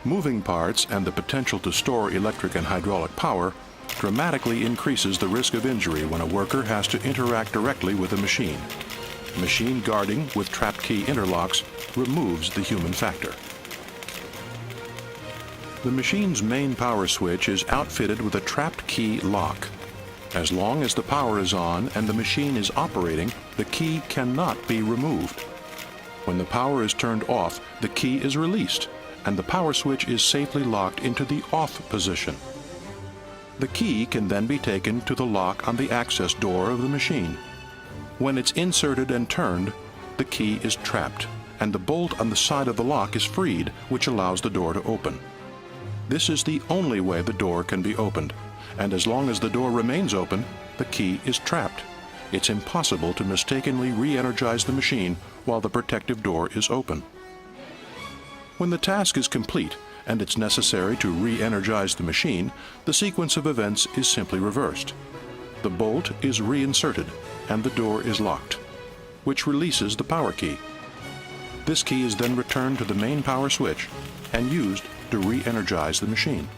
Moving parts and the potential to store electric and hydraulic power dramatically increases the risk of injury when a worker has to interact directly with a machine. Machine guarding with trapped key interlocks removes the human factor. The machine's main power switch is outfitted with a trapped key lock. As long as the power is on and the machine is operating, the key cannot be removed. When the power is turned off, the key is released, and the power switch is safely locked into the off position. The key can then be taken to the lock on the access door of the machine. When it's inserted and turned, the key is trapped, and the bolt on the side of the lock is freed, which allows the door to open. This is the only way the door can be opened, and as long as the door remains open, the key is trapped. It's impossible to mistakenly re-energize the machine while the protective door is open. When the task is complete and it's necessary to re-energize the machine, the sequence of events is simply reversed. The bolt is reinserted and the door is locked, which releases the power key. This key is then returned to the main power switch and used to re-energize the machine.